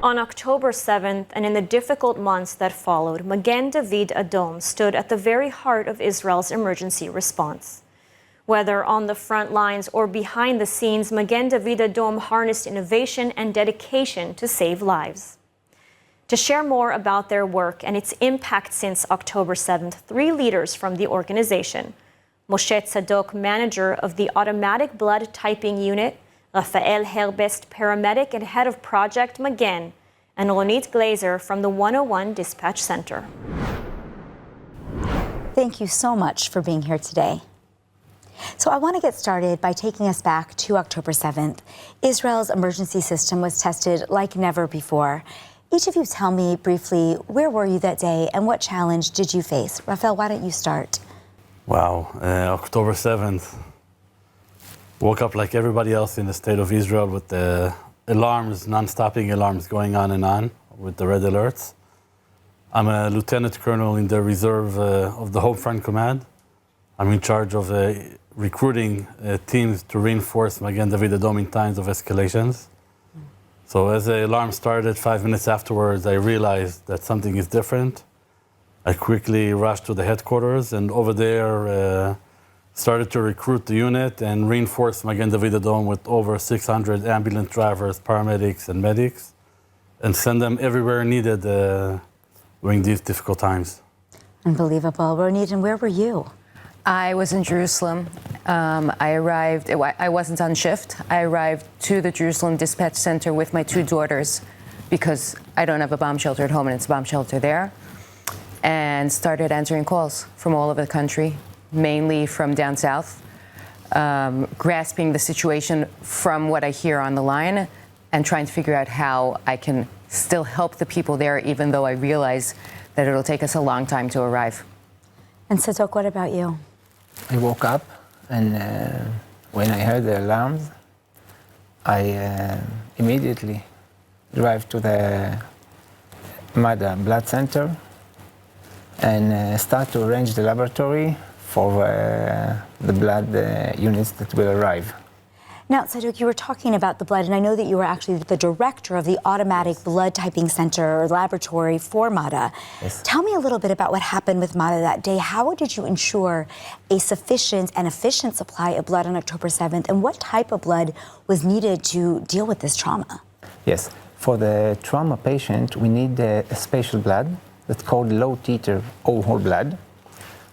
On October 7th and in the difficult months that followed, Magen David Adom stood at the very heart of Israel's emergency response. Whether on the front lines or behind the scenes, Magen David Adom harnessed innovation and dedication to save lives. To share more about their work and its impact since October 7th, three leaders from the organization: Moshe Tzadok, manager of the Automatic Blood Typing Unit, Rafael Herbest, paramedic and head of Project Magen, and Ronit Glazer from the 101 Dispatch Center. Thank you so much for being here today. So I want to get started by taking us back to October 7th. Israel's emergency system was tested like never before. Each of you tell me briefly, where were you that day and what challenge did you face? Rafael, why don't you start? Wow, October 7th. Woke up like everybody else in the state of Israel with the alarms, non-stopping alarms going on and on with the red alerts. I'm a lieutenant colonel in the reserve of the Home Front Command. I'm in charge of recruiting teams to reinforce Magen David Adom in times of escalations. So as the alarm started, 5 minutes afterwards, I realized that something is different. I quickly rushed to the headquarters and over there started to recruit the unit and reinforce Magen David Adom with over 600 ambulance drivers, paramedics, and medics, and send them everywhere needed during these difficult times. Unbelievable. Ronit, and where were you? I was in Jerusalem. I arrived, I wasn't on shift. I arrived to the Jerusalem Dispatch Center with my two daughters because I don't have a bomb shelter at home and it's a bomb shelter there, and started answering calls from all over the country, mainly from down south, grasping the situation from what I hear on the line and trying to figure out how I can still help the people there, even though I realize that it'll take us a long time to arrive. And Tzadok, what about you? I woke up and when I heard the alarms, I immediately drive to the Mada Blood Center and start to arrange the laboratory for the blood units that will arrive. Now, Tzadok, you were talking about the blood, and I know that you were actually the director of the Automatic Blood Typing Center or Laboratory for MADA. Yes. Tell me a little bit about what happened with MADA that day. How did you ensure a sufficient and efficient supply of blood on October 7th, and what type of blood was needed to deal with this trauma? Yes, for the trauma patient, we need a special blood that's called low-titer whole blood.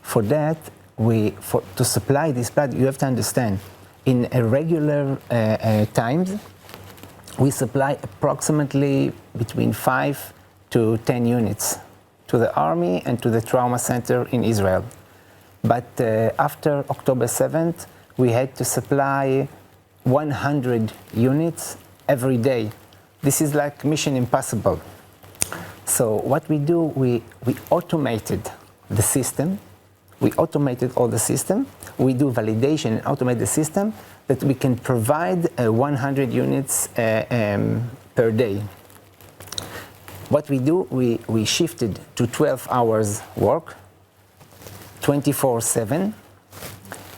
For that, to supply this blood, you have to understand, in regular times, we supply approximately between 5 to 10 units to the army and to the trauma center in Israel. But after October 7th, we had to supply 100 units every day. This is like mission impossible. So what we do, we automated the system. We automated all the system. We do validation and automate the system that we can provide 100 units per day. What we do, we shifted to 12 hours work, 24/7,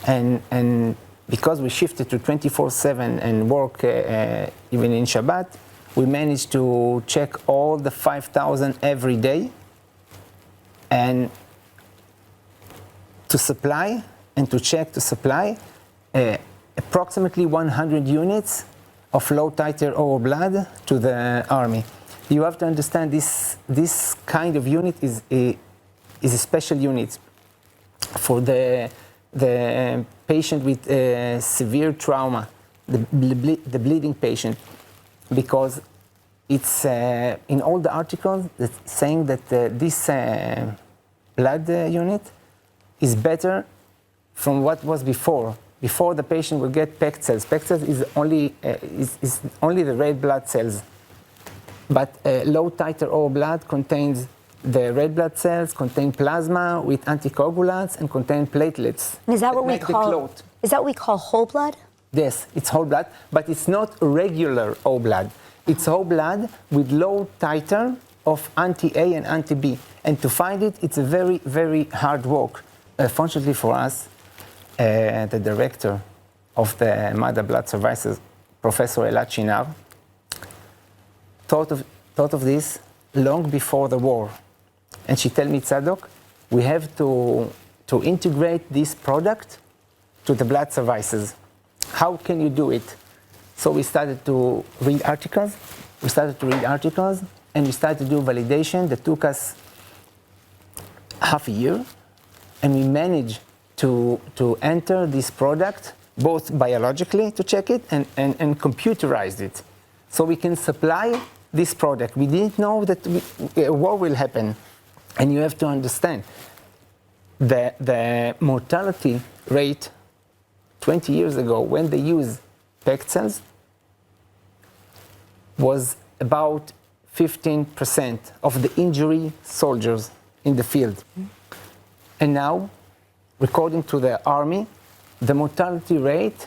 and because we shifted to 24/7 and work even in Shabbat, we managed to check all the 5,000 every day, and to supply and to check to supply approximately 100 units of low-titer oral blood to the army. You have to understand this kind of unit is a special unit for the patient with severe trauma, the bleeding patient, because it's in all the articles that's saying that this blood unit is better from what was before. Before, the patient will get PEC cells. PEC cells is only the red blood cells. But low-titer oral blood contains the red blood cells, contain plasma with anticoagulants, and contain platelets. And is that what we call? Is that what we call whole blood? Yes, it's whole blood, but it's not regular whole blood. It's whole blood with low titer of anti-A and anti-B. And to find it, it's a very, very hard work. Fortunately for us, the director of the MADA Blood Services, Professor Elad Shinar, thought of thought of this long before the war. And she told me, Tzadok, we have to integrate this product to the blood services. How can you do it? So we started to read articles. And we started to do validation that took us half a year. And we managed to enter this product, both biologically to check it and computerized it. So we can supply this product. We didn't know that a war will happen. And you have to understand, the mortality rate 20 years ago when they used PEG cells was about 15% of the injury soldiers in the field. And now, according to the army, the mortality rate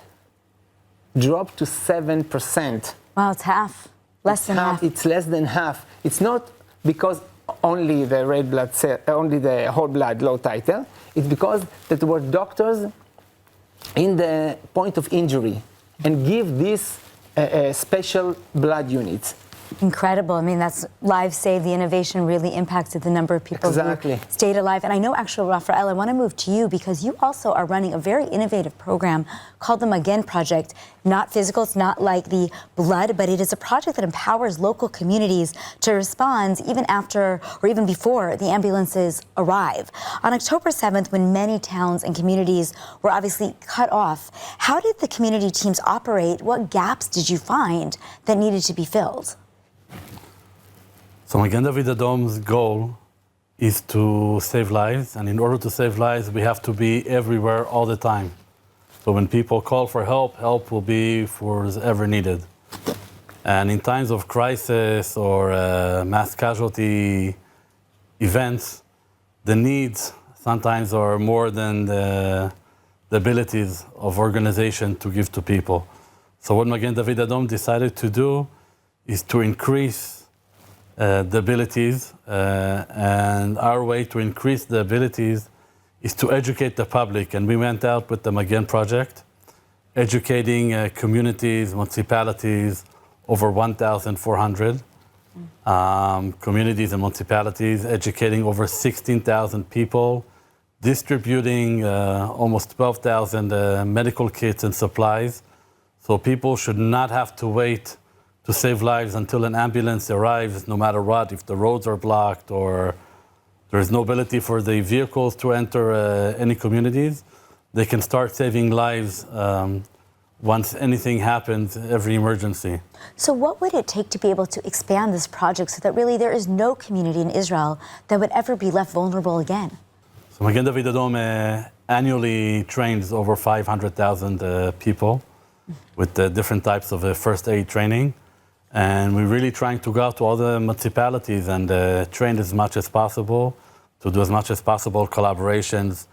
dropped to 7%. Wow, it's half. Less than half. It's less than half. It's not because only the red blood cell, only the whole blood low titer. It's because that were doctors in the point of injury and give these special blood units. Incredible. I mean, that's lives saved. The innovation really impacted the number of people Exactly. who stayed alive. And I know, actually, Raphael, I want to move to you because you also are running a very innovative program called the Magen Project. Not physical, it's not like the blood, but it is a project that empowers local communities to respond even after or even before the ambulances arrive. On October 7th, when many towns and communities were obviously cut off, how did the community teams operate? What gaps did you find that needed to be filled? So Magen David Adom's goal is to save lives, and in order to save lives, we have to be everywhere all the time. So when people call for help, help will be for ever needed. And in times of crisis or mass casualty events, the needs sometimes are more than the abilities of organization to give to people. So what Magen David Adom decided to do is to increase the abilities, and our way to increase the abilities is to educate the public. And we went out with the Magen Project, educating communities, municipalities, over 1,400 communities and municipalities, educating over 16,000 people, distributing almost 12,000 medical kits and supplies. So people should not have to wait to save lives until an ambulance arrives, no matter what, if the roads are blocked or there is no ability for the vehicles to enter any communities. They can start saving lives once anything happens, every emergency. So what would it take to be able to expand this project so that really there is no community in Israel that would ever be left vulnerable again? So Magen David Adom annually trains over 500,000 people with different types of first aid training. And we're really trying to go out to all the municipalities and train as much as possible, to do as much as possible collaborations.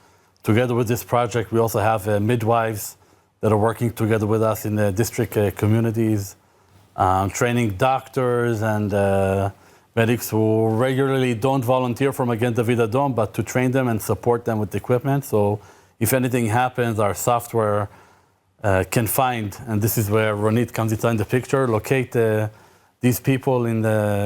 Together with this project, we also have midwives that are working together with us in the district communities, training doctors and medics who regularly don't volunteer for Magen David Adom, but to train them and support them with equipment. So if anything happens, our software can find, and this is where Ronit comes inside the picture, locate these people in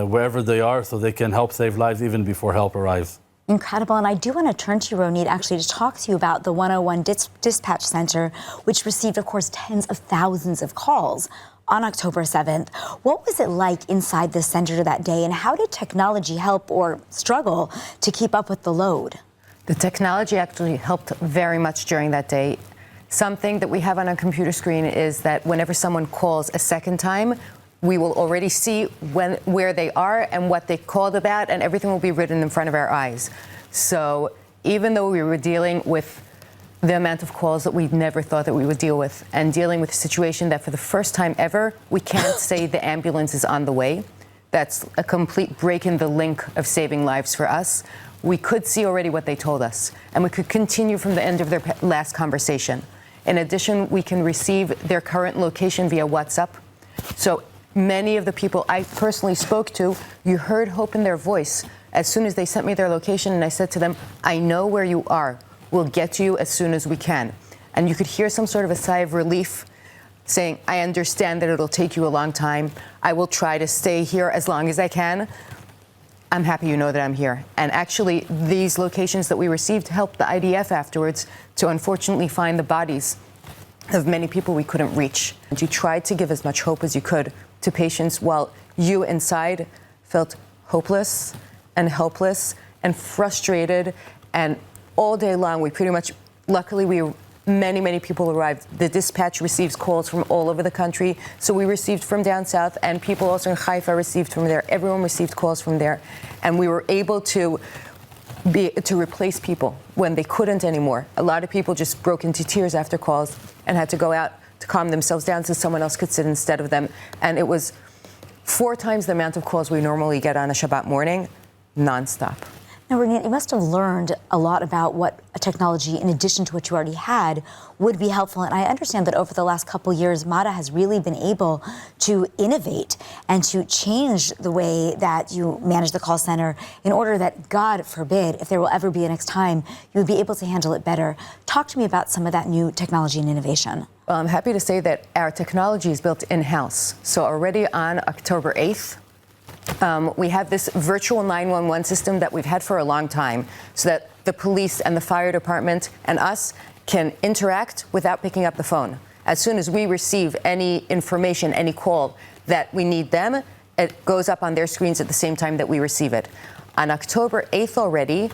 wherever they are so they can help save lives even before help arrives. Incredible. And I do want to turn to you, Ronit, actually to talk to you about the 101 Dispatch Center, which received, of course, tens of thousands of calls on October 7th. What was it like inside the center that day, and how did technology help or struggle to keep up with the load? The technology actually helped very much during that day. Something that we have on our computer screen is that whenever someone calls a second time, we will already see where they are and what they called about, and everything will be written in front of our eyes. So even though we were dealing with the amount of calls that we never thought that we would deal with, and dealing with a situation that for the first time ever, we can't say the ambulance is on the way. That's a complete break in the link of saving lives for us. We could see already what they told us, and we could continue from the end of their last conversation. In addition, we can receive their current location via WhatsApp. So many of the people I personally spoke to, you heard hope in their voice as soon as they sent me their location, and I said to them, I know where you are. We'll get to you as soon as we can. And you could hear some sort of a sigh of relief. saying, I understand that it'll take you a long time. I will try to stay here as long as I can. I'm happy you know that I'm here. And actually, these locations that we received helped the IDF afterwards to unfortunately find the bodies of many people we couldn't reach. And you tried to give as much hope as you could to patients while you inside felt hopeless and helpless and frustrated. And all day long, we pretty much, luckily, many people arrived. The dispatch receives calls from all over the country. So we received from down south, and people also in Haifa received from there. Everyone received calls from there. And we were able to replace people when they couldn't anymore. A lot of people just broke into tears after calls and had to go out to calm themselves down so someone else could sit instead of them. And it was 4 times the amount of calls we normally get on a Shabbat morning, nonstop. Now, Renee, you must have learned a lot about what a technology, in addition to what you already had, would be helpful. And I understand that over the last couple years, MADA has really been able to innovate and to change the way that you manage the call center in order that, God forbid, if there will ever be a next time, you would be able to handle it better. Talk to me about some of that new technology and innovation. Well, I'm happy to say that our technology is built in-house. So already on October 8th, we have this virtual 911 system that we've had for a long time so that the police and the fire department and us can interact without picking up the phone. As soon as we receive any information, any call that we need them, it goes up on their screens at the same time that we receive it. On October 8th already,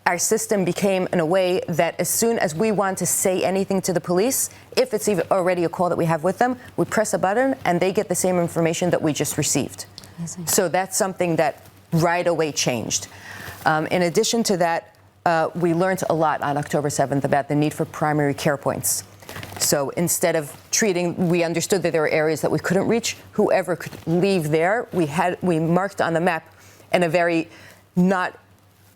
our system became in a way that as soon as we want to say anything to the police, if it's even already a call that we have with them, we press a button and they get the same information that we just received. Amazing. So that's something that right away changed. In addition to that, we learned a lot on October 7th about the need for primary care points. So instead of we understood that there were areas that we couldn't reach. Whoever could leave there, we marked on the map in a very not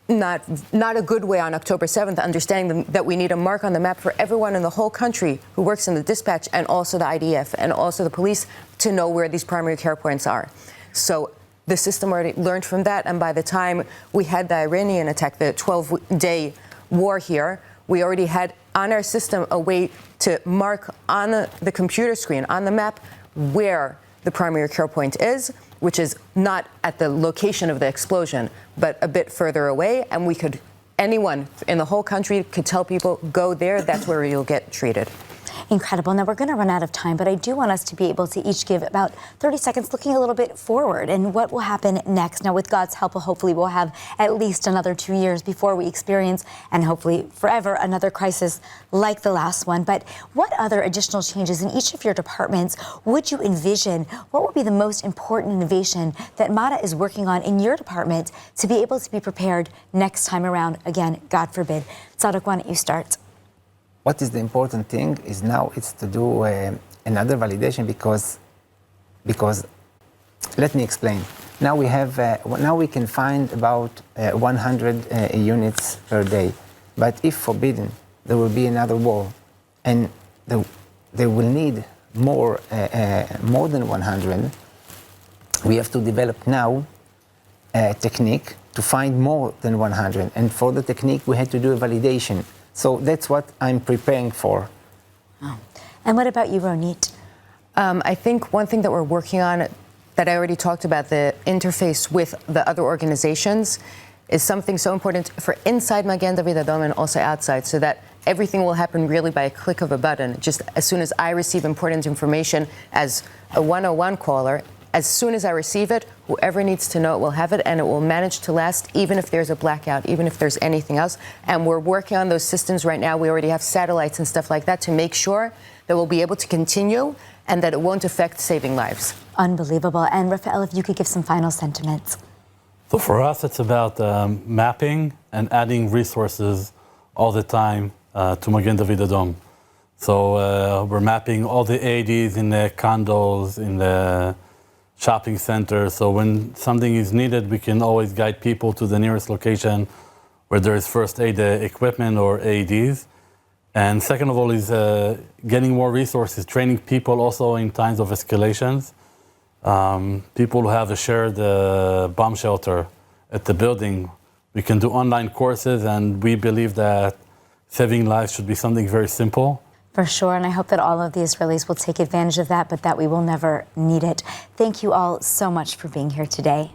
a good way on October 7th, understanding that we need a mark on the map for everyone in the whole country who works in the dispatch and also the IDF and also the police to know where these primary care points are. So the system already learned from that, and by the time we had the Iranian attack, the 12-day war here, we already had on our system a way to mark on the computer screen, on the map, where the primary care point is, which is not at the location of the explosion, but a bit further away. And anyone in the whole country could tell people, go there, that's where you'll get treated. Incredible. Now, we're going to run out of time, but I do want us to be able to each give about 30 seconds looking a little bit forward and what will happen next. Now, with God's help, hopefully we'll have at least another 2 years before we experience, and hopefully forever, another crisis like the last one. But what other additional changes in each of your departments would you envision? What would be the most important innovation that MADA is working on in your department to be able to be prepared next time around? Again, God forbid. Tzadok, why don't you start? What is the important thing is now it's to do another validation because let me explain. Now we can find about 100 units per day, but if forbidden, there will be another war, and they will need more than 100. We have to develop now a technique to find more than 100, and for the technique we had to do a validation. So that's what I'm preparing for. Oh. And what about you, Ronit? I think one thing that we're working on that I already talked about, the interface with the other organizations, is something so important for inside Magen David Adom and also outside, so that everything will happen really by a click of a button. Just as soon as I receive important information as a 101 caller, as soon as I receive it, whoever needs to know it will have it, and it will manage to last even if there's a blackout, even if there's anything else. And we're working on those systems right now. We already have satellites and stuff like that to make sure that we'll be able to continue and that it won't affect saving lives. Unbelievable. And Rafael, if you could give some final sentiments. So for us, it's about mapping and adding resources all the time to Magen David Adom. So we're mapping all the AEDs in the condos, in the shopping center. So when something is needed, we can always guide people to the nearest location where there is first aid equipment or AEDs. And second of all is getting more resources, training people also in times of escalations. People who have a shared bomb shelter at the building, we can do online courses, and we believe that saving lives should be something very simple. For sure, and I hope that all of the Israelis will take advantage of that, but that we will never need it. Thank you all so much for being here today.